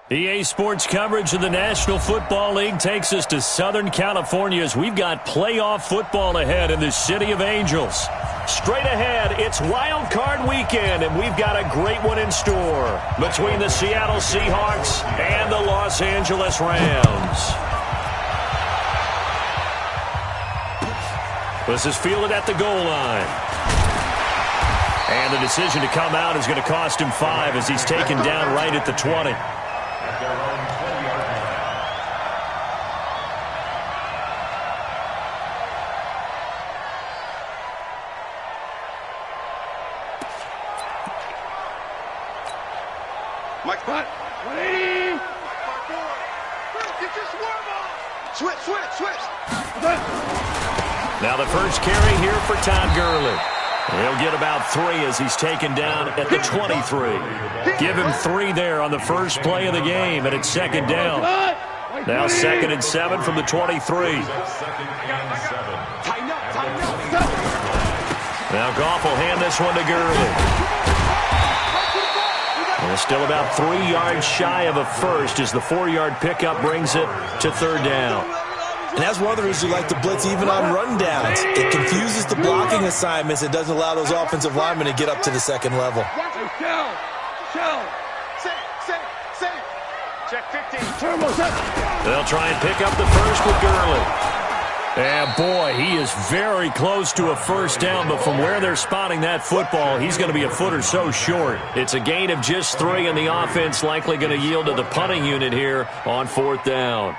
EA Sports coverage of the National Football League takes us to Southern California as we've got playoff football ahead in the City of Angels. Straight ahead, it's Wild Card Weekend, and we've got a great one in store between the Seattle Seahawks and the Los Angeles Rams. This is fielded at the goal line. And the decision to come out is going to cost him 5 as he's taken down right at the 20. Mike spot. 180. Switch. Now the first carry here for Todd Gurley. He'll get about 3 as he's taken down at the 23. Give him 3 there on the first play of the game, and it's second down. Now 2nd and 7 from the 23. Now Goff will hand this one to Gurley. And still about 3 yards shy of a first as the 4-yard pickup brings it to 3rd down. And that's one of the reasons we like to blitz even on rundowns. It confuses the blocking assignments. It doesn't allow those offensive linemen to get up to the second level. Check 15. They'll try and pick up the first with Gurley. And boy, he is very close to a first down, but from where they're spotting that football, he's going to be a foot or so short. It's a gain of just 3, and the offense likely going to yield to the punting unit here on 4th down.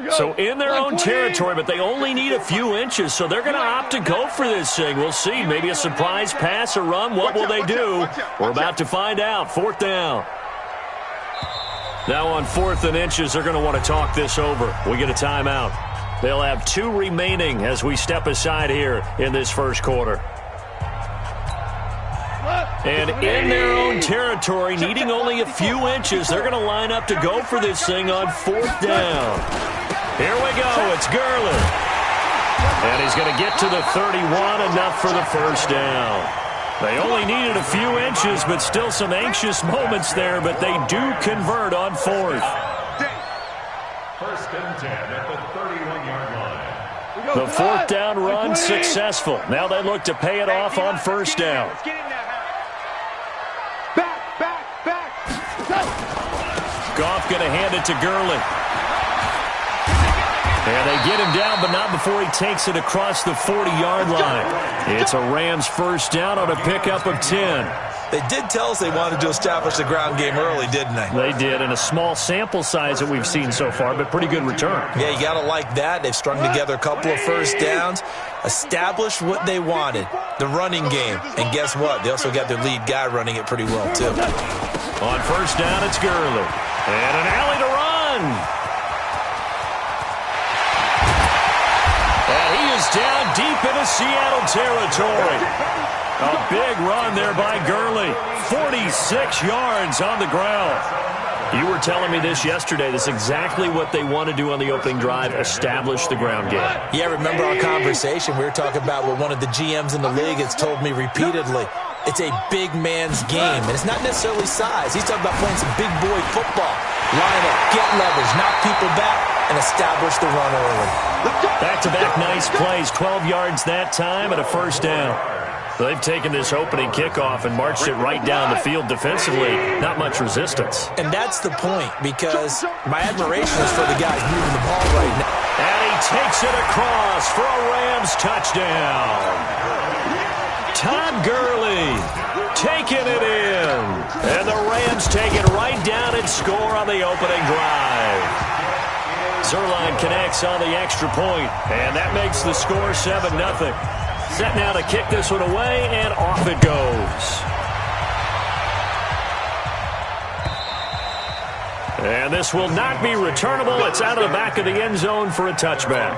So in their own territory, but they only need a few inches, so they're going to opt to go for this thing. We'll see. Maybe a surprise pass or run. What will they do? We're about to find out. 4th down. Now on 4th and inches, they're going to want to talk this over. We get a timeout. They'll have 2 remaining as we step aside here in this first quarter. And in their own territory, needing only a few inches, they're going to line up to go for this thing on 4th down. Here we go. It's Gurley. And he's going to get to the 31, enough for the first down. They only needed a few inches, but still some anxious moments there, but they do convert on 4th. 1st and 10 at the 31-yard line. The 4th down run successful. Now they look to pay it off on 1st down. Goff going to hand it to Gurley. And they get him down, but not before he takes it across the 40-yard line. It's a Rams first down on a pickup of 10. They did tell us they wanted to establish the ground game early, didn't they? They did, in a small sample size that we've seen so far, but pretty good return. Yeah, you got to like that. They've strung together a couple of first downs, established what they wanted, the running game. And guess what? They also got their lead guy running it pretty well, too. On 1st down, it's Gurley. And an alley to run. And he is down deep into Seattle territory. A big run there by Gurley. 46 yards on the ground. You were telling me this yesterday. This is exactly what they want to do on the opening drive, establish the ground game. Yeah, remember our conversation? We were talking about what one of the GMs in the league has told me repeatedly. It's a big man's game, and it's not necessarily size. He's talking about playing some big boy football. Line up, get leverage, knock people back, and establish the run early. Back-to-back nice plays, 12 yards that time and a first down. They've taken this opening kickoff and marched it right down the field defensively. Not much resistance. And that's the point, because my admiration is for the guys moving the ball right now. And he takes it across for a Rams touchdown. Todd Gurley taking it in. And the Rams take it right down and score on the opening drive. Zerline connects on the extra point, and that makes the score 7-0. Set now to kick this one away, and off it goes. And this will not be returnable. It's out of the back of the end zone for a touchback.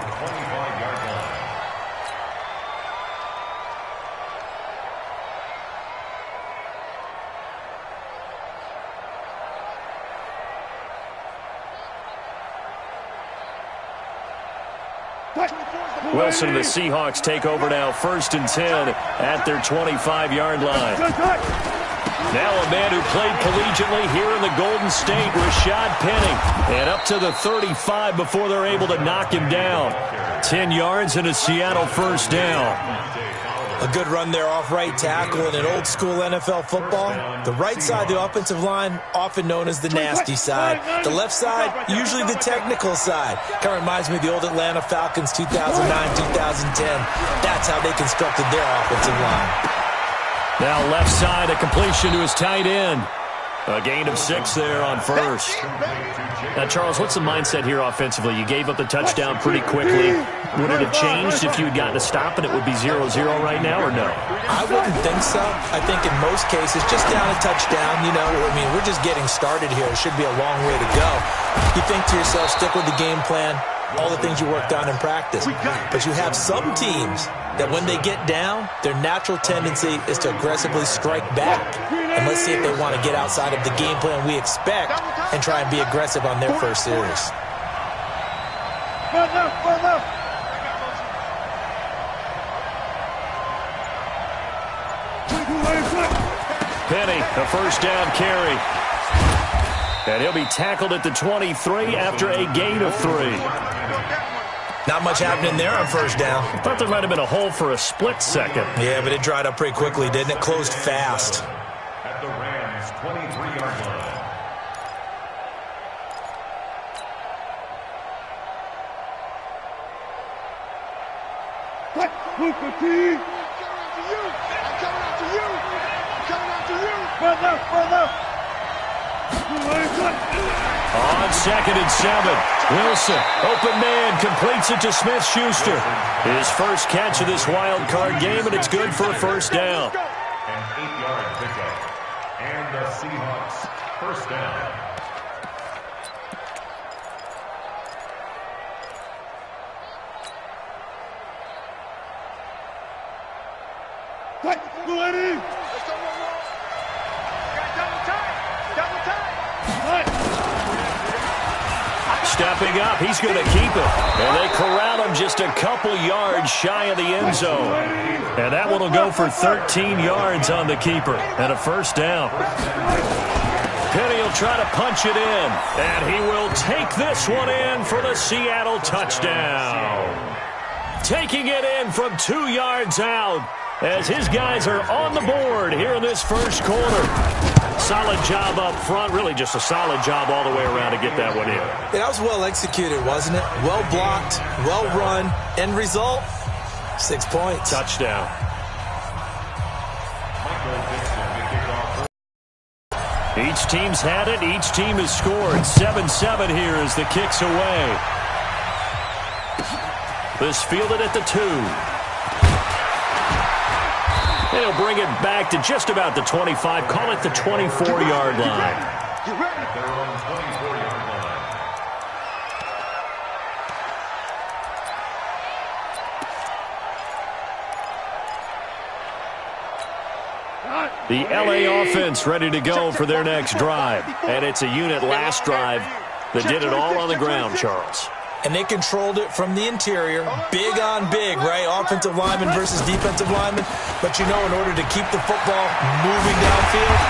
Wilson and the Seahawks take over now, 1st and 10 at their 25-yard line. Now a man who played collegiately here in the Golden State, Rashad Penny. And up to the 35 before they're able to knock him down. 10 yards and a Seattle 1st down. A good run there off right tackle in an old-school NFL football. The right side of the offensive line, often known as the nasty side. The left side, usually the technical side. Kind of reminds me of the old Atlanta Falcons 2009-2010. That's how they constructed their offensive line. Now left side, a completion to his tight end. A gain of 6 there on 1st. Now, Charles, what's the mindset here offensively? You gave up the touchdown pretty quickly. Would it have changed if you had gotten a stop and it would be 0-0 right now, or no? I wouldn't think so. I think in most cases, just down a touchdown, we're just getting started here. It should be a long way to go. You think to yourself, stick with the game plan, all the things you worked on in practice. But you have some teams that when they get down, their natural tendency is to aggressively strike back. And let's see if they want to get outside of the game plan we expect and try and be aggressive on their first series. Penny, a 1st down carry. And he'll be tackled at the 23 after a gain of 3. Not much happening there on 1st down. I thought there might have been a hole for a split second. Yeah, but it dried up pretty quickly, didn't it? Closed fast. At the Rams' 23-yard line. On 2nd and 7, Wilson, open man, completes it to Smith-Schuster. His first catch of this wild card game, and it's good for a 1st down. An 8-yard pickup. And the Seahawks 1st down. Stepping up, he's going to keep it. And they corral him just a couple yards shy of the end zone. And that one will go for 13 yards on the keeper and a 1st down. Penny will try to punch it in. And he will take this one in for the Seattle touchdown. Taking it in from 2 yards out as his guys are on the board here in this 1st quarter. Solid job up front, really just a solid job all the way around to get that one in. That was well executed, wasn't it? Well blocked, well run. End result, 6 points. Touchdown. Each team's had it. Each team has scored. 7-7 here as the kick's away. This fielded at the 2. They'll bring it back to just about the 25. Call it the 24-yard line. They're on the 24-yard line. The LA offense ready to go for their next drive. And it's a unit last drive that did it all on the ground, Charles. And they controlled it from the interior, big on big, right? Offensive lineman versus defensive lineman. But, in order to keep the football moving downfield,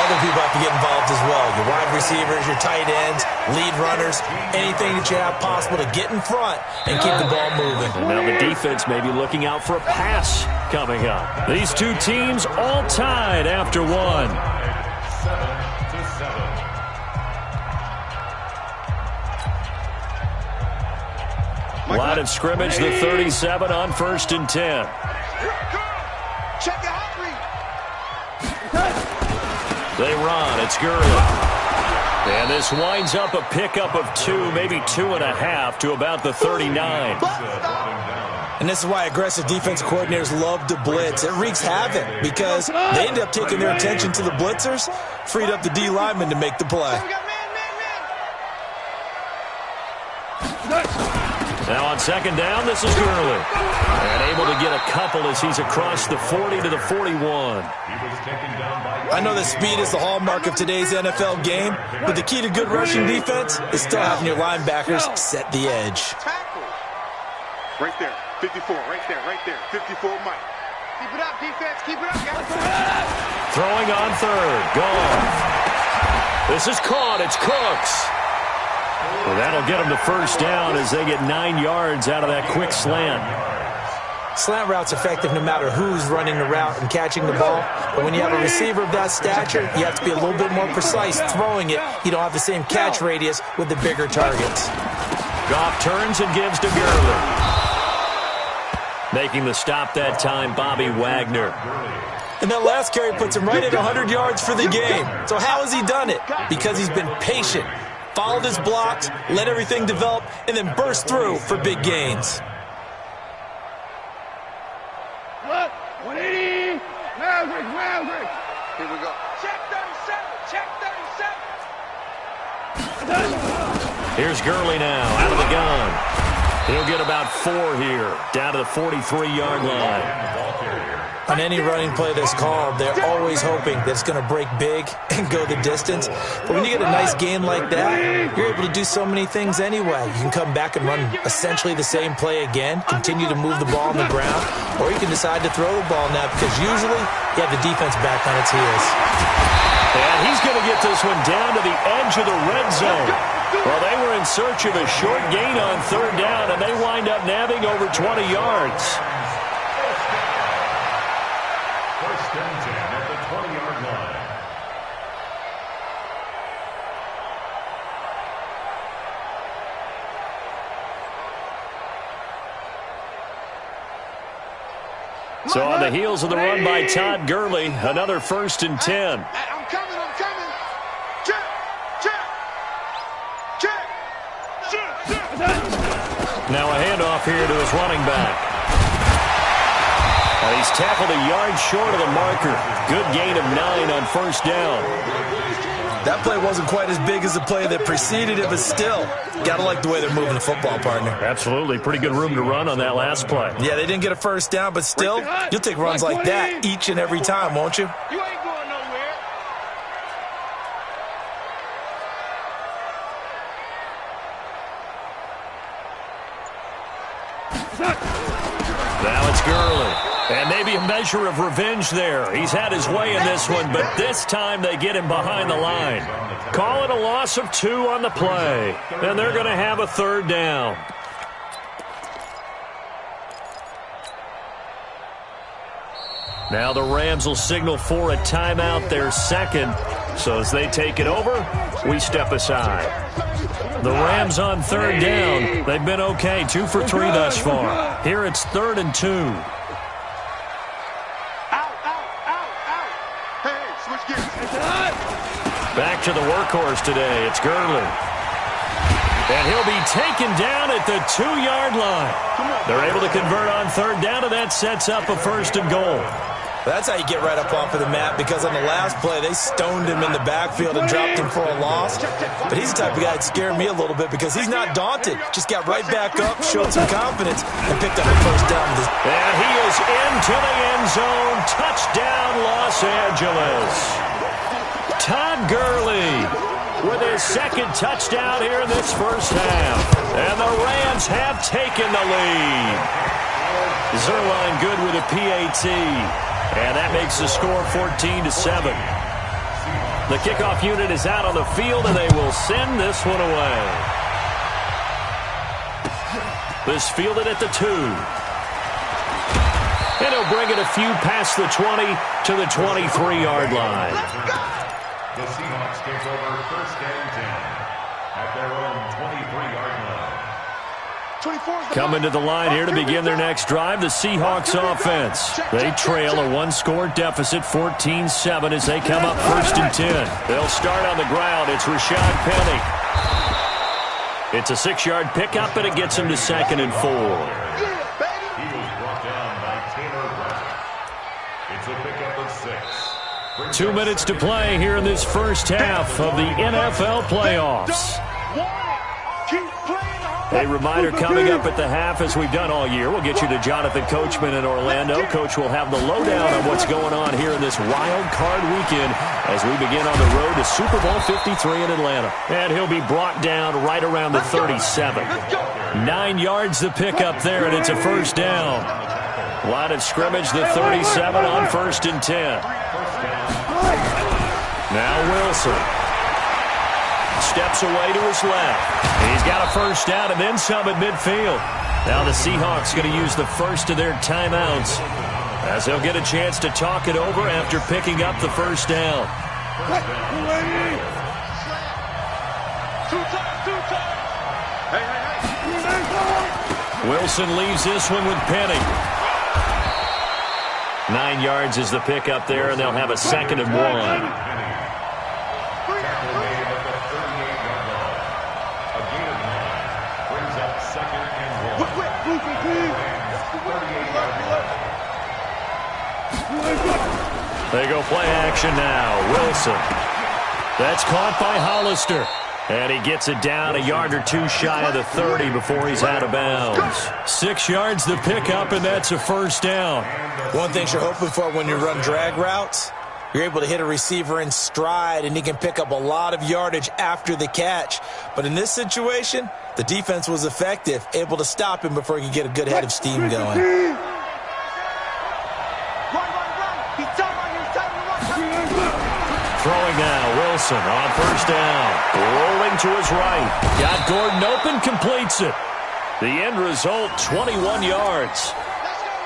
other people have to get involved as well. Your wide receivers, your tight ends, lead runners, anything that you have possible to get in front and keep the ball moving. And now the defense may be looking out for a pass coming up. These two teams all tied after 1. 7-7. Line of scrimmage, the 37 on 1st and 10. Check the hot read. They run. It's Gurley. And this winds up a pickup of 2, maybe 2.5 to about the 39. And this is why aggressive defense coordinators love to blitz. It wreaks havoc because they end up taking their attention to the blitzers, freed up the D lineman to make the play. Now on 2nd down, this is Gurley. And able to get a couple as he's across the 40 to the 41. I know that speed is the hallmark of today's NFL game, but the key to good rushing defense is still having your linebackers set the edge. Right there. 54. Right there. Right there. 54 Mike. Keep it up, defense. Keep it up, guys. Throwing on third. Gone. This is caught. It's Cooks. Well, that'll get them to first down as they get 9 yards out of that quick slant. Slant route's effective no matter who's running the route and catching the ball. But when you have a receiver of that stature, you have to be a little bit more precise throwing it. You don't have the same catch radius with the bigger targets. Goff turns and gives to Gurley. Making the stop that time, Bobby Wagner. And that last carry puts him right at 100 yards for the game. So how has he done it? Because he's been patient, followed his blocks, let everything develop, and then burst through for big gains. 180. Maverick. Here we go. Check 37. Check 37. Here's Gurley now, out of the gun. He'll get about 4 here, down to the 43-yard line. On any running play that's called, they're always hoping that it's going to break big and go the distance. But when you get a nice gain like that, you're able to do so many things anyway. You can come back and run essentially the same play again, continue to move the ball on the ground, or you can decide to throw the ball now because usually you have the defense back on its heels. And he's going to get this one down to the edge of the red zone. Well, they were in search of a short gain on third down, and they wind up nabbing over 20 yards. First and 10 at the 20-yard line. So on the heels of the run by Todd Gurley, another 1st and 10. I'm coming. Check. Now a handoff here to his running back. He's tackled a yard short of the marker. Good gain of 9 on first down. That play wasn't quite as big as the play that preceded it, but still, got to like the way they're moving the football, partner. Absolutely. Pretty good room to run on that last play. Yeah, they didn't get a first down, but still, you'll take runs like that each and every time, won't you? You ain't going nowhere. Now it's Gurley. And maybe a measure of revenge there. He's had his way in this one, but this time they get him behind the line. Call it a loss of 2 on the play. And they're going to have a third down. Now the Rams will signal for a timeout, their second. So as they take it over, we step aside. The Rams on third down. They've been okay, 2 for 3 thus far. Here it's 3rd and 2. Back to the workhorse today. It's Gurley. And he'll be taken down at the 2-yard line. They're able to convert on third down, and that sets up a 1st and goal. That's how you get right up off of the mat, because on the last play, they stoned him in the backfield and dropped him for a loss. But he's the type of guy that scared me a little bit because he's not daunted. Just got right back up, showed some confidence, and picked up a first down. And he is into the end zone. Touchdown, Los Angeles. Todd Gurley with his 2nd touchdown here in this first half. And the Rams have taken the lead. Zerline good with a PAT. And that makes the score 14-7. The kickoff unit is out on the field, and they will send this one away. This fielded at the 2. And he'll bring it a few past the 20 to the 23-yard line. The Seahawks take over 1st and 10 at their own 23-yard line. Coming to the line here to begin their next drive, the Seahawks offense. They trail a 1-score deficit, 14-7, as they come up 1st and 10. They'll start on the ground. It's Rashad Penny. It's a 6-yard pickup, and it gets him to 2nd and 4. He was brought down by Taylor Brown. It's a pickup of 6. 2 minutes to play here in this first half of the NFL playoffs. A reminder coming up at the half, as we've done all year. We'll get you to Jonathan Coachman in Orlando. Coach will have the lowdown on what's going on here in this wild card weekend as we begin on the road to Super Bowl 53 in Atlanta. And he'll be brought down right around the 37. 9 yards the pickup there, and it's a first down. Line of scrimmage, the 37 on 1st and 10. Now Wilson steps away to his left. He's got a first down and then some at midfield. Now the Seahawks going to use the first of their timeouts as they'll get a chance to talk it over after picking up the first down. Wilson leaves this one with Penny. 9 yards is the pickup there, and they'll have a 2nd and 1. They go play action now. Wilson. That's caught by Hollister. And he gets it down a yard or two shy of the 30 before he's out of bounds. 6 yards the pickup, and that's a first down. One thing you're hoping for when you run drag routes, you're able to hit a receiver in stride, and he can pick up a lot of yardage after the catch. But in this situation, the defense was effective, able to stop him before he could get a good head of steam going. Throwing now, Wilson on first down. Rolling to his right. Got Gordon open, completes it. The end result, 21 yards.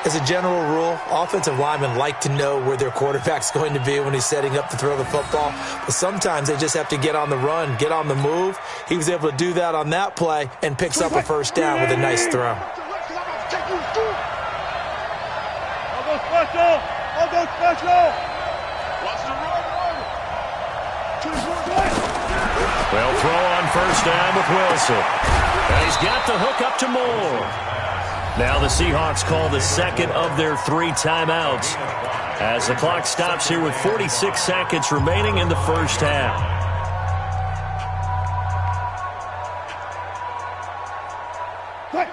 As a general rule, offensive linemen like to know where their quarterback's going to be when he's setting up to throw the football. But sometimes they just have to get on the run, get on the move. He was able to do that on that play and picks up a first down with a nice throw. I'll go special. They'll throw on first down with Wilson. And he's got the hook up to Moore. Now the Seahawks call the 2nd of their 3 timeouts as the clock stops here with 46 seconds remaining in the first half.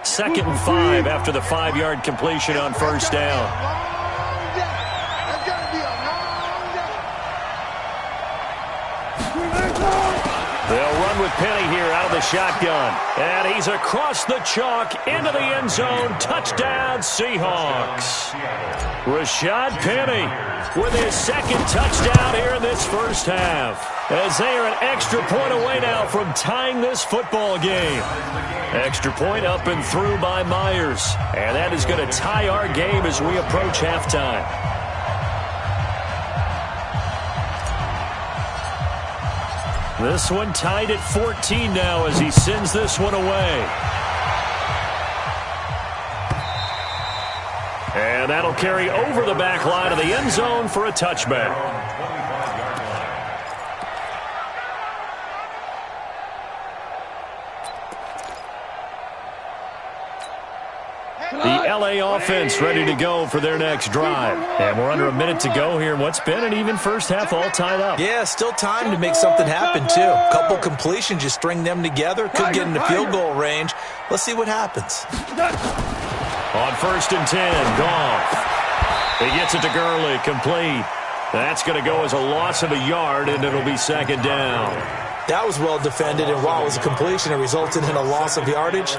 Second and 5 after the 5-yard completion on first down. They'll run with Penny here out of the shotgun. And he's across the chalk into the end zone. Touchdown, Seahawks. Rashad Penny with his 2nd touchdown here in this first half. As they are an extra point away now from tying this football game. Extra point up and through by Myers. And that is going to tie our game as we approach halftime. This one tied at 14 now as he sends this one away. And that'll carry over the back line of the end zone for a touchback. The LA offense ready to go for their next drive. And we're under a minute to go here in what's been an even first half, all tied up. Yeah, still time to make something happen, too. A couple completions, you string them together, could get into field goal range. Let's see what happens. On 1st and 10, Goff. He gets it to Gurley, complete. That's going to go as a loss of a yard, and it'll be 2nd down. That was well defended, and while it was a completion, it resulted in a loss of yardage.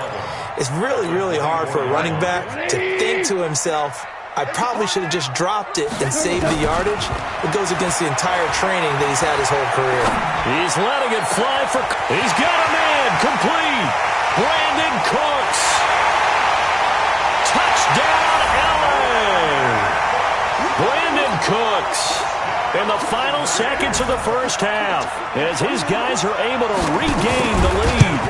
It's really, really hard for a running back to think to himself, I probably should have just dropped it and saved the yardage. It goes against the entire training that he's had his whole career. He's letting it fly for... He's got a man, complete. Brandon Cooks. Touchdown, LA. Brandon Cooks. In the final seconds of the first half, as his guys are able to regain the lead.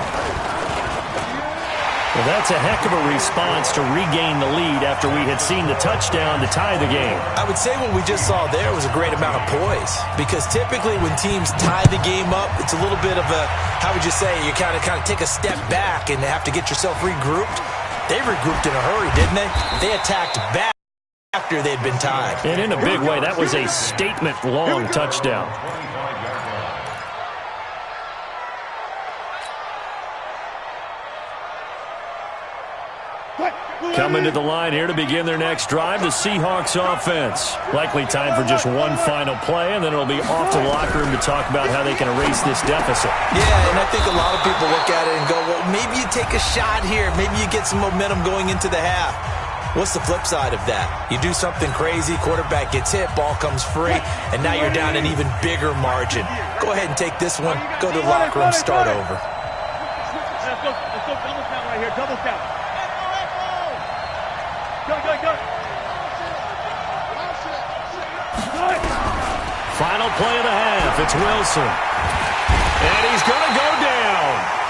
Well, that's a heck of a response to regain the lead after we had seen the touchdown to tie the game. I would say what we just saw there was a great amount of poise, because typically when teams tie the game up, it's a little bit of a, how would you say, you kind of take a step back and have to get yourself regrouped. They regrouped in a hurry, didn't they? They attacked back after they'd been tied. And in a big way, that was a statement-long touchdown. Coming to the line here to begin their next drive, the Seahawks offense. Likely time for just one final play, and then it'll be off to the locker room to talk about how they can erase this deficit. Yeah, and I think a lot of people look at it and go, well, maybe you take a shot here. Maybe you get some momentum going into the half. What's the flip side of that? You do something crazy, quarterback gets hit, ball comes free, and now you're down an even bigger margin. Go ahead and take this one, go to the locker room, start over. Let's go double count right here, double count. Go. Final play of the half. It's Wilson. And he's going to go down.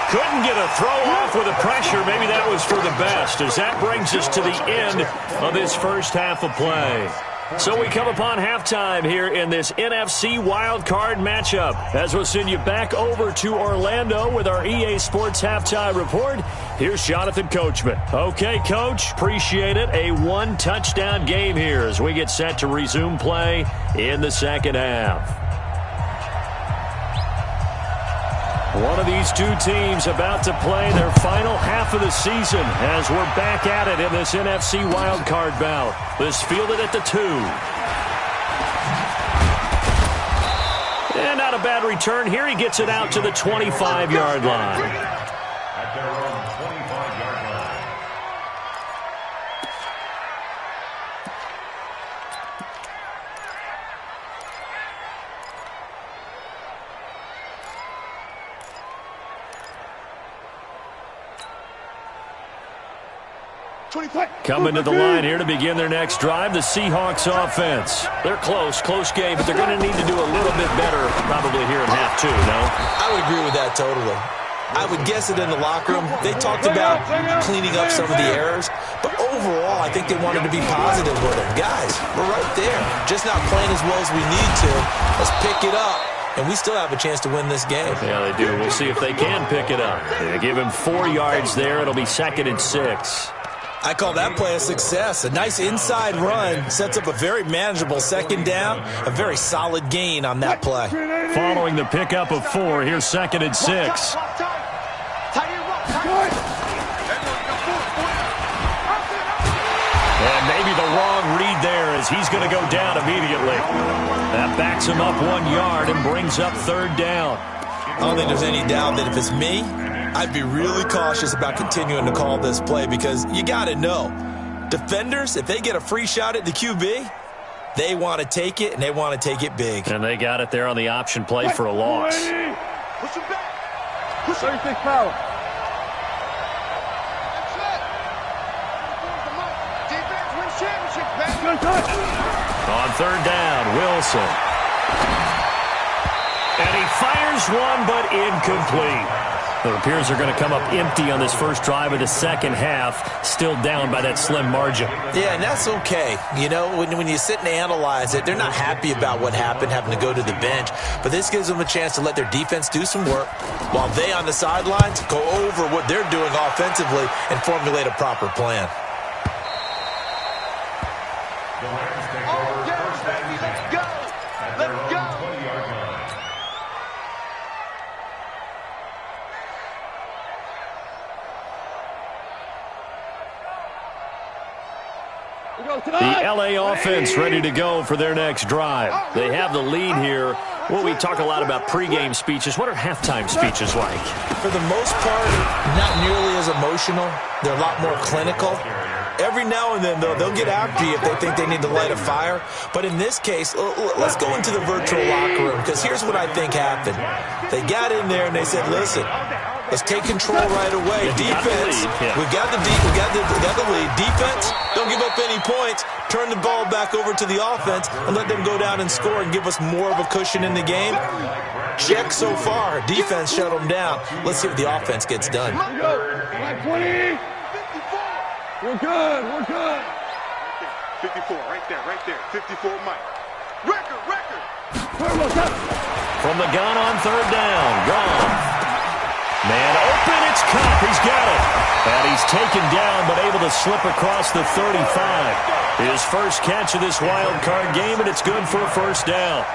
Couldn't get a throw off with the pressure. Maybe that was for the best, as that brings us to the end of this first half of play. So we come upon halftime here in this NFC wildcard matchup, as we'll send you back over to Orlando with our EA Sports Halftime Report. Here's Jonathan Coachman. Okay, Coach, appreciate it. A one-touchdown game here as we get set to resume play in the second half. One of these two teams about to play their final half of the season as we're back at it in this NFC wildcard bout. This fielded at the 2. And not a bad return here. He gets it out to the 25-yard line. At their own 25-yard line. Coming to the line here to begin their next drive, the Seahawks offense. They're close game, but they're going to need to do a little bit better probably here in half 2, no? I would agree with that totally. I would guess it in the locker room. They talked about cleaning up some of the errors, but overall, I think they wanted to be positive with them. Guys, we're right there. Just not playing as well as we need to. Let's pick it up. And we still have a chance to win this game. Yeah, they do. We'll see if they can pick it up. They give him 4 yards there. It'll be 2nd and 6. I call that play a success. A nice inside run sets up a very manageable second down. A very solid gain on that play. Following the pickup of 4, here's 2nd and 6. And maybe the wrong read there as he's going to go down immediately. That backs him up 1 yard and brings up 3rd down. I don't think there's any doubt that if it's me, I'd be really cautious about continuing to call this play because you got to know, defenders, if they get a free shot at the QB, they want to take it, and they want to take it big. And they got it there on the option play for a loss. Push him back. Push 36 power. Defense wins championship. On 3rd down, Wilson. And he fires one, but incomplete. It appears they're going to come up empty on this first drive of the second half, still down by that slim margin. Yeah, and that's okay. You know, when you sit and analyze it, they're not happy about what happened, having to go to the bench. But this gives them a chance to let their defense do some work while they on the sidelines go over what they're doing offensively and formulate a proper plan. The Rams take over first and 10. At their own 20-yard line. The LA offense ready to go for their next drive. They have the lead here. Well, we talk a lot about pregame speeches. What are halftime speeches like? For the most part, not nearly as emotional. They're a lot more clinical. Every now and then, though, they'll get after you if they think they need to light a fire. But in this case, let's go into the virtual locker room, because here's what I think happened. They got in there and they said, listen, let's take control right away. Defense, we got the lead. Defense, don't give up any points. Turn the ball back over to the offense and let them go down and score and give us more of a cushion in the game. Check so far. Defense shut them down. Let's see what the offense gets done. 20. We're good. 54, right there. 54, Mike. Record. From the gun on 3rd down. Gone. Man open, it's Cup. He's got it. And he's taken down, but able to slip across the 35. His first catch of this wild card game, and it's good for a first down.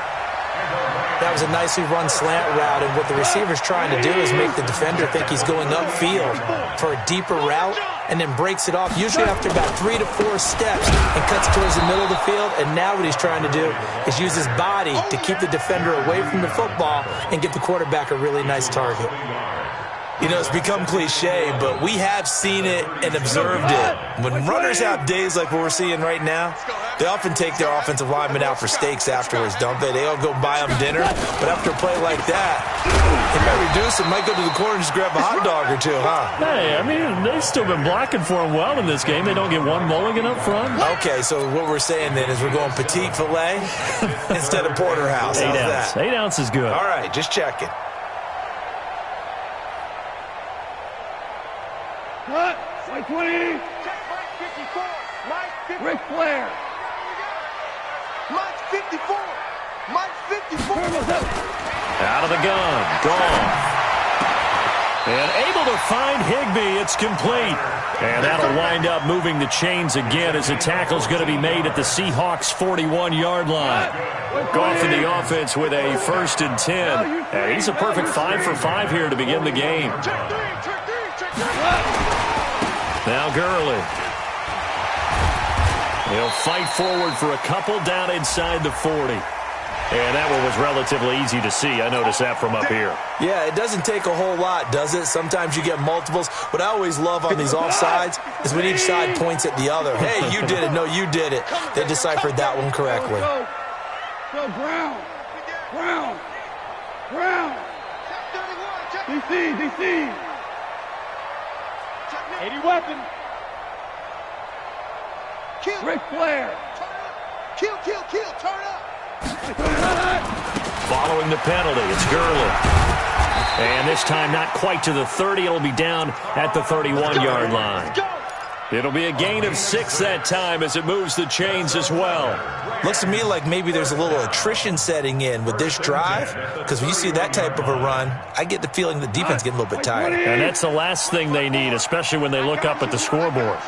That was a nicely run slant route, and what the receiver's trying to do is make the defender think he's going upfield for a deeper route and then breaks it off, usually after about 3 to 4 steps, and cuts towards the middle of the field. And now what he's trying to do is use his body to keep the defender away from the football and get the quarterback a really nice target. You know, it's become cliche, but we have seen it and observed it. When runners have days like what we're seeing right now, they often take their offensive linemen out for steaks afterwards, don't they? They all go buy them dinner, but after a play like that, they might reduce it, might go to the corner and just grab a hot dog or two, huh? Hey, I mean, they've still been blocking for him well in this game. They don't get one mulligan up front. Okay, so what we're saying then is we're going petite filet instead of porterhouse. How's that? 8 ounce is good. All right, just checking. Cut. White 20. Check Mike 54. Mike 54. Ric Flair. Mike 54. Mike 54. Out of the gun. Gone. And able to find Higbee. It's complete. And that'll wind up moving the chains again as the tackle's going to be made at the Seahawks' 41-yard line. Goff in the offense with a 1st and 10. And he's a perfect 5 for 5 here to begin the game. Now Gurley. He'll fight forward for a couple down inside the 40. And that one was relatively easy to see. I noticed that from up here. Yeah, it doesn't take a whole lot, does it? Sometimes you get multiples. What I always love on these offsides is when each side points at the other. Hey, you did it. No, you did it. They deciphered that one correctly. Go, Brown. Brown. Brown. DC. 80 weapon. Kill. Ric Flair. Kill. Turn up. Following the penalty, it's Gurley. And this time not quite to the 30. It'll be down at the 31-yard line. It'll be a gain of 6 that time as it moves the chains as well. Looks to me like maybe there's a little attrition setting in with this drive, because when you see that type of a run, I get the feeling the defense getting a little bit tired. And that's the last thing they need, especially when they look up at the scoreboard.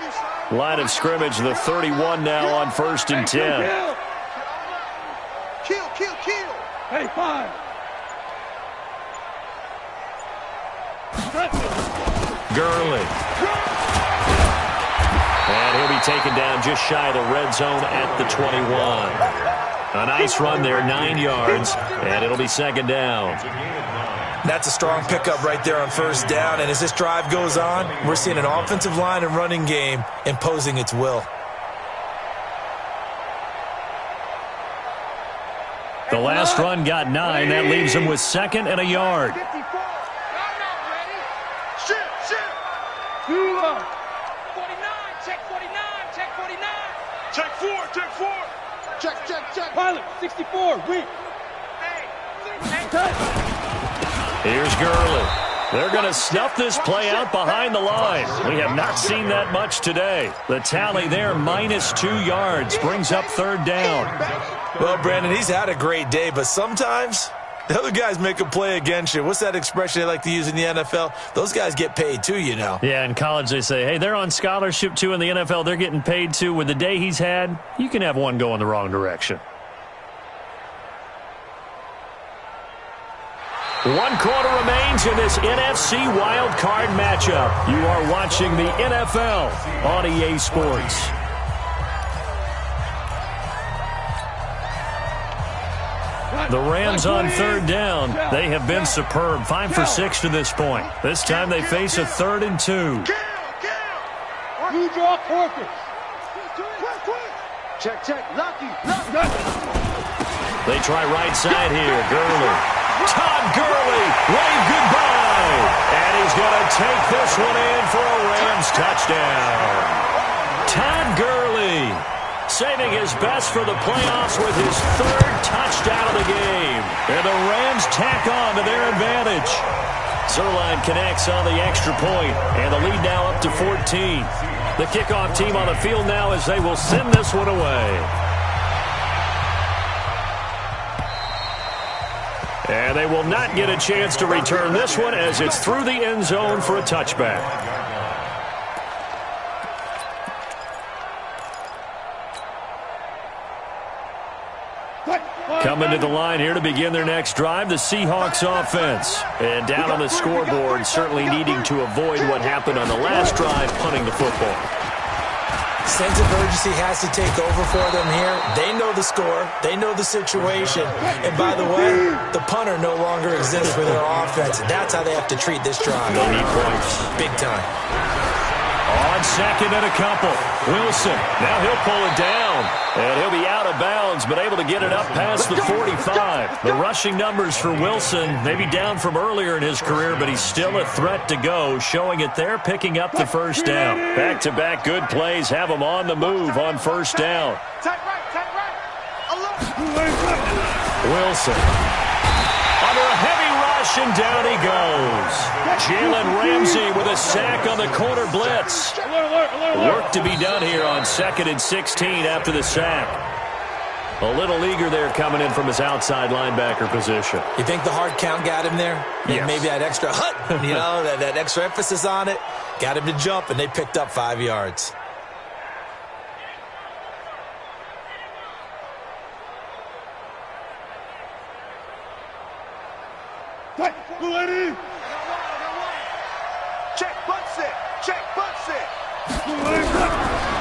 Line of scrimmage, the 31 now on 1st and 10. Kill. Hey, 5. Gurley. And he'll be taken down just shy of the red zone at the 21. A nice run there, 9 yards, and it'll be 2nd down. That's a strong pickup right there on 1st down, and as this drive goes on, we're seeing an offensive line and running game imposing its will. The last run got 9. That leaves him with 2nd and a yard. Check. Pilot, 64, weak. Here's Gurley. They're going to snuff this play out behind the line. We have not seen that much today. The tally there, -2 yards, brings up 3rd down. Well, Brandon, he's had a great day, but sometimes the other guys make a play against you. What's that expression they like to use in the NFL? Those guys get paid too, you know. Yeah, in college they say, hey, they're on scholarship too. In the NFL, they're getting paid too. With the day he's had, you can have one going the wrong direction. 1 quarter remains in this NFC wildcard matchup. You are watching the NFL on EA Sports. The Rams on 3rd down. They have been superb. 5 for 6 to this point. This time they face a 3rd and 2. You draw Corpus. Check. Lucky. They try right side here. Gurley. Todd Gurley. Wave goodbye. And he's going to take this one in for a Rams touchdown. Todd Gurley saving his best for the playoffs with his 3rd touchdown of the game. And the Rams tack on to their advantage. Zerline connects on the extra point, and the lead now up to 14. The kickoff team on the field now as they will send this one away. And they will not get a chance to return this one as it's through the end zone for a touchback. Coming to the line here to begin their next drive, the Seahawks offense. And down on the scoreboard, certainly needing to avoid what happened on the last drive, punting the football. Sense of urgency has to take over for them here. They know the score. They know the situation. And by the way, the punter no longer exists for their offense. That's how they have to treat this drive. They need points. Big time. On second and a couple. Wilson. Now he'll pull it down. And he'll be out of bounds, but able to get it up past the 45. The rushing numbers for Wilson, maybe down from earlier in his career, but he's still a threat to go, showing it there, picking up the first down. Back-to-back good plays have him on the move on first down. Wilson. Under a heavy rush, and down he goes. Jalen Ramsey with a sack on the corner blitz. Work to be done here on 2nd and 16 after the sack. A little eager there coming in from his outside linebacker position. You think the hard count got him there? Yes. Maybe that extra that extra emphasis on it got him to jump, and they picked up 5 yards.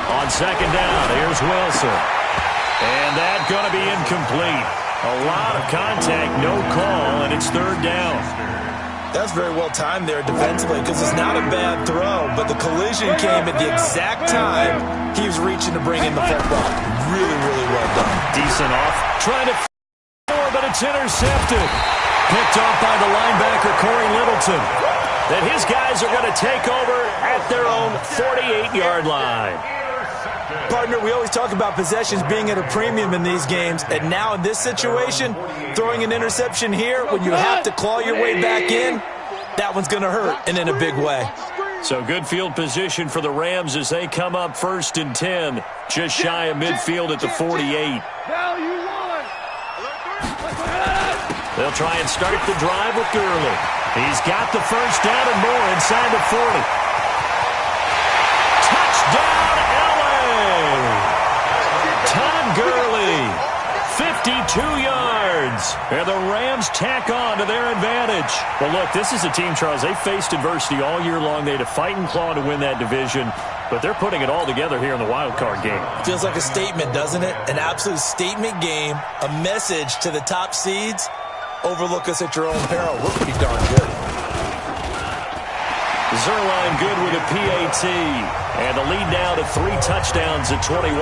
On second down, here's Wilson. And that's going to be incomplete. A lot of contact, no call, and it's third down. That's very well timed there defensively because it's not a bad throw, but the collision came at the exact time he was reaching to bring in the football. Really, really well done. Decent off. Trying to but it's intercepted. Picked off by the linebacker, Corey Littleton. That his guys are going to take over at their own 48-yard line. Partner, we always talk about possessions being at a premium in these games, and now in this situation, throwing an interception here when you have to claw your way back in, that one's going to hurt, and in a big way. So good field position for the Rams as they come up 1st and 10, just shy of midfield at the 48. They'll try and start the drive with Gurley. He's got the first down and more inside the 40. Touchdown, L.A. Todd Gurley, 52 yards. And the Rams tack on to their advantage. Well, look, this is a team, Charles, they faced adversity all year long. They had to fight and claw to win that division. But they're putting it all together here in the wild card game. Feels like a statement, doesn't it? An absolute statement game, a message to the top seeds. Overlook us at your own peril. We're pretty darn good. Zerline good with a PAT. And the lead now to 3 touchdowns at 21.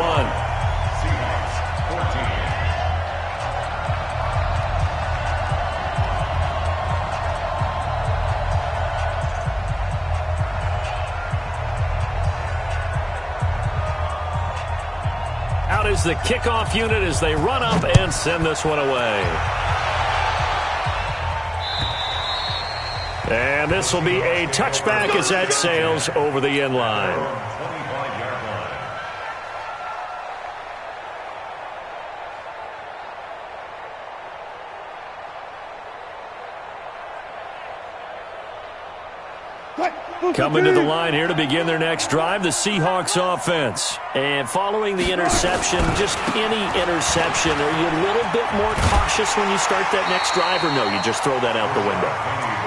Out is the kickoff unit as they run up and send this one away. And this will be a touchback as that sails over the end line. Coming to the line here to begin their next drive, the Seahawks offense. And following the interception, just any interception, are you a little bit more cautious when you start that next drive, or no, you just throw that out the window?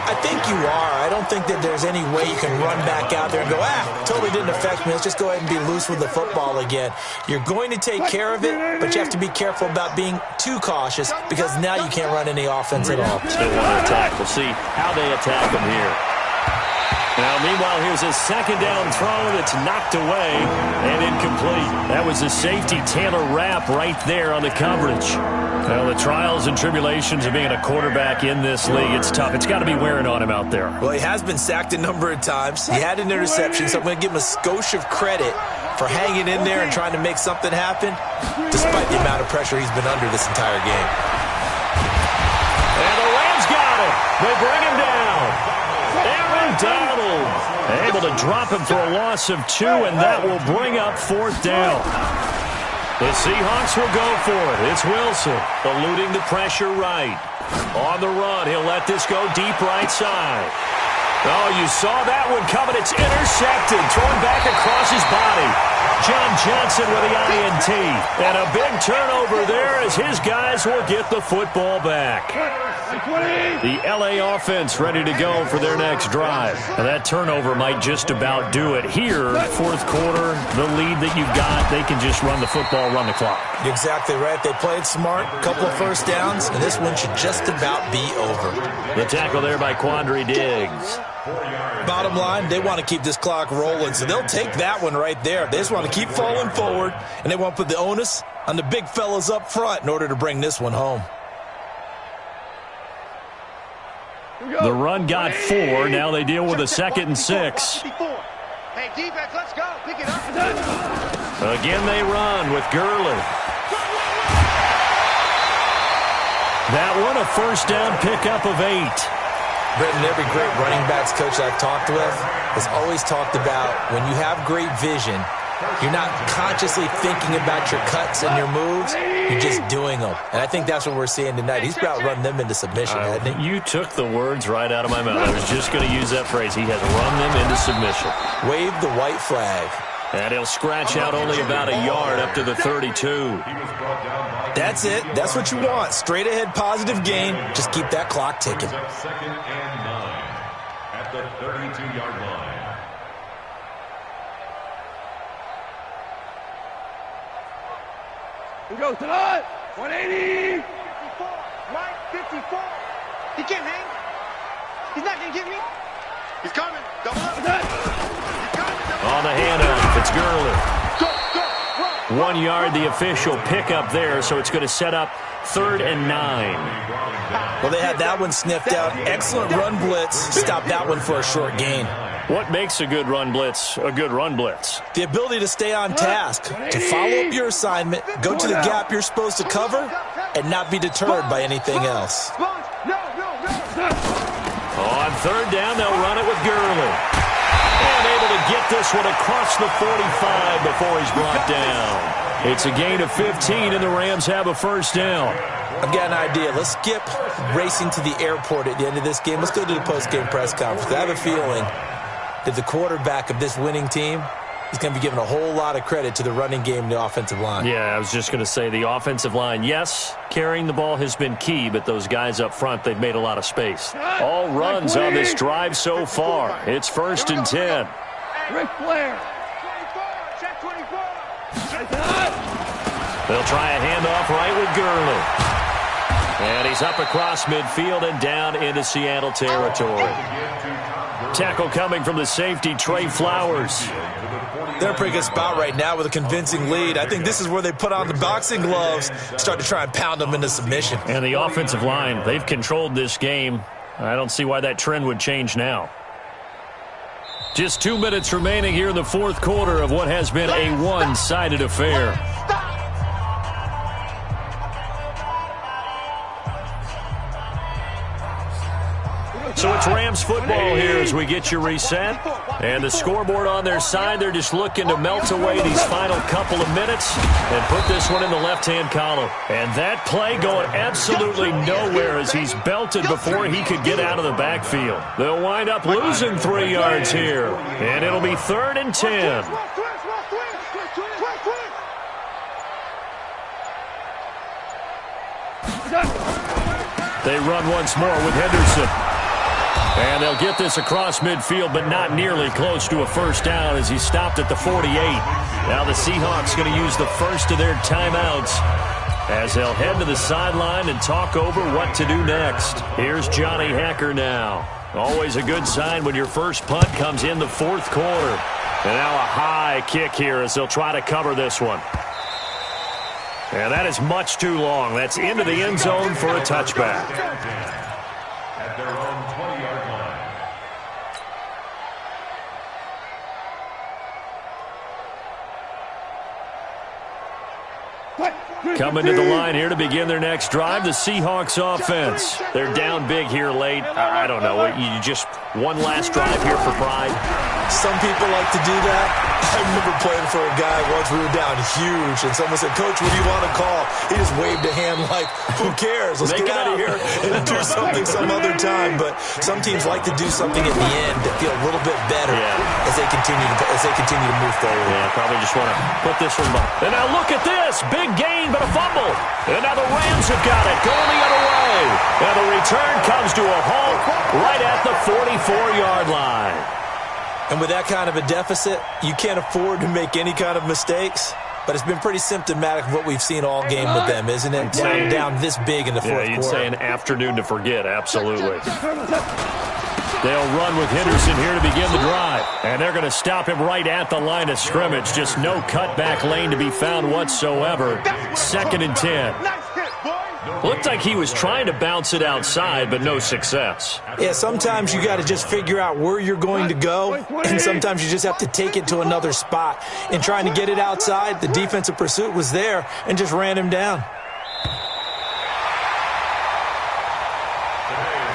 I think you are. I don't think that there's any way you can run back out there and go, totally didn't affect me. Let's just go ahead and be loose with the football again. You're going to take care of it, but you have to be careful about being too cautious because now you can't run any offense at all. Still want to attack. We'll see how they attack them here. Now, meanwhile, here's a second down throw that's knocked away and incomplete. That was the safety, Taylor Rapp, right there on the coverage. Well, the trials and tribulations of being a quarterback in this league, it's tough. It's got to be wearing on him out there. Well, he has been sacked a number of times. He had an interception, so I'm going to give him a skosh of credit for hanging in there and trying to make something happen, despite the amount of pressure he's been under this entire game. And the Rams got him. They bring him down. Aaron Donald able to drop him for a loss of 2, and that will bring up 4th down. The Seahawks will go for it. It's Wilson eluding the pressure right. On the run, he'll let this go deep right side. Oh, you saw that one coming. It's intercepted, thrown back across his body. John Johnson with the INT. And a big turnover there as his guys will get the football back. The LA offense ready to go for their next drive. And that turnover might just about do it. Here, fourth quarter, the lead that you've got, they can just run the football, run the clock. You're exactly right. They played smart, a couple of first downs, and this one should just about be over. The tackle there by Quandre Diggs. Bottom line, they want to keep this clock rolling, so they'll take that one right there. They just want to keep falling forward, and they want to put the onus on the big fellas up front in order to bring this one home. The run got 4. Now they deal with a 2nd and 6. Hey, defense, let's go. Pick it up. Again, they run with Gurley. That one, a first down pickup of 8. Brenton, every great running backs coach I've talked with has always talked about when you have great vision, you're not consciously thinking about your cuts and your moves. You're just doing them. And I think that's what we're seeing tonight. He's about run them into submission, hasn't he? You took the words right out of my mouth. I was just going to use that phrase. He has run them into submission. Wave the white flag. And he'll scratch out only about a yard up to the 32. That's it. That's what you want. Straight ahead positive gain. Just keep that clock ticking. 2nd and 9 at the 32-yard line. Here goes tonight. 180. 54. Mike, 54. He can't hang. He's not going to get me. He's coming. Double up. He's coming. On the handoff, it's Gurley. Go, go, run. 1 yard, the official pickup there, so it's going to set up 3rd and 9. Well, they had that one sniffed out. Excellent run blitz. Stop that one for a short gain. What makes a good run blitz a good run blitz? The ability to stay on task, to follow up your assignment, go to the gap you're supposed to cover, and not be deterred by anything else. On 3rd down, they'll run it with Gurley. And able to get this one across the 45 before he's brought down. It's a gain of 15, and the Rams have a first down. I've got an idea. Let's skip racing to the airport at the end of this game. Let's go to the post-game press conference. I have a feeling that the quarterback of this winning team is going to be given a whole lot of credit to the running game and the offensive line. Yeah, I was just going to say the offensive line, yes, carrying the ball has been key, but those guys up front, they've made a lot of space. All runs on this drive so far. It's 1st and 10. Ric Flair. 24. Check 24. They'll try a handoff right with Gurley. And he's up across midfield and down into Seattle territory. Tackle coming from the safety, Trey Flowers. They're in a pretty good spot right now with a convincing lead. I think this is where they put on the boxing gloves, start to try and pound them into submission. And the offensive line, they've controlled this game. I don't see why that trend would change now. Just 2 minutes remaining here in the fourth quarter of what has been a one-sided affair. So it's Rams football here as we get you reset. And the scoreboard on their side, they're just looking to melt away these final couple of minutes and put this one in the left-hand column. And that play going absolutely nowhere as he's belted before he could get out of the backfield. They'll wind up losing 3 yards here. And it'll be 3rd and 10. They run once more with Henderson. And they'll get this across midfield, but not nearly close to a first down as he stopped at the 48. Now the Seahawks going to use the first of their timeouts as they'll head to the sideline and talk over what to do next. Here's Johnny Hacker now. Always a good sign when your first punt comes in the fourth quarter. And now a high kick here as they'll try to cover this one. And that is much too long. That's into the end zone for a touchback. At their own 20-yard line. Coming to the line here to begin their next drive, the Seahawks offense. They're down big here late. I don't know. You just one last drive here for pride? Some people like to do that. I remember playing for a guy once. We were down huge, and someone said, "Coach, what do you want to call?" He just waved a hand like, "Who cares? Let's get out of here and do something some other time." But some teams like to do something at the end that feel a little bit better as they continue to move forward. Yeah, probably just want to put this one behind. And now look at this. Big gain, but a fumble. And now the Rams have got it. Going the other way. And the return comes to a halt right at the 44-yard line. And with that kind of a deficit, you can't afford to make any kind of mistakes. But it's been pretty symptomatic of what we've seen all game with them, isn't it? Down this big in the fourth quarter. You'd say an afternoon to forget, absolutely. They'll run with Henderson here to begin the drive. And they're going to stop him right at the line of scrimmage. Just no cutback lane to be found whatsoever. 2nd and 10. Looked like he was trying to bounce it outside, but no success. Yeah, sometimes you got to just figure out where you're going to go, and sometimes you just have to take it to another spot. In trying to get it outside, the defensive pursuit was there and just ran him down.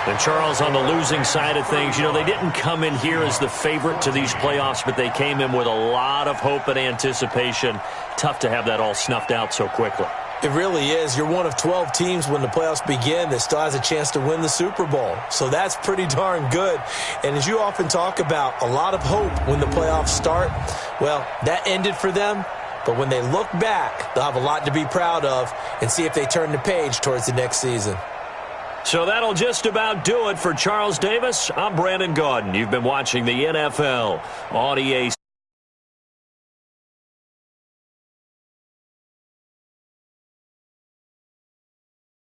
And Charles, on the losing side of things, you know, they didn't come in here as the favorite to these playoffs, but they came in with a lot of hope and anticipation. Tough to have that all snuffed out so quickly. It really is. You're one of 12 teams when the playoffs begin that still has a chance to win the Super Bowl. So that's pretty darn good. And as you often talk about, a lot of hope when the playoffs start. Well, that ended for them. But when they look back, they'll have a lot to be proud of and see if they turn the page towards the next season. So that'll just about do it for Charles Davis. I'm Brandon Gaudin. You've been watching the NFL on EA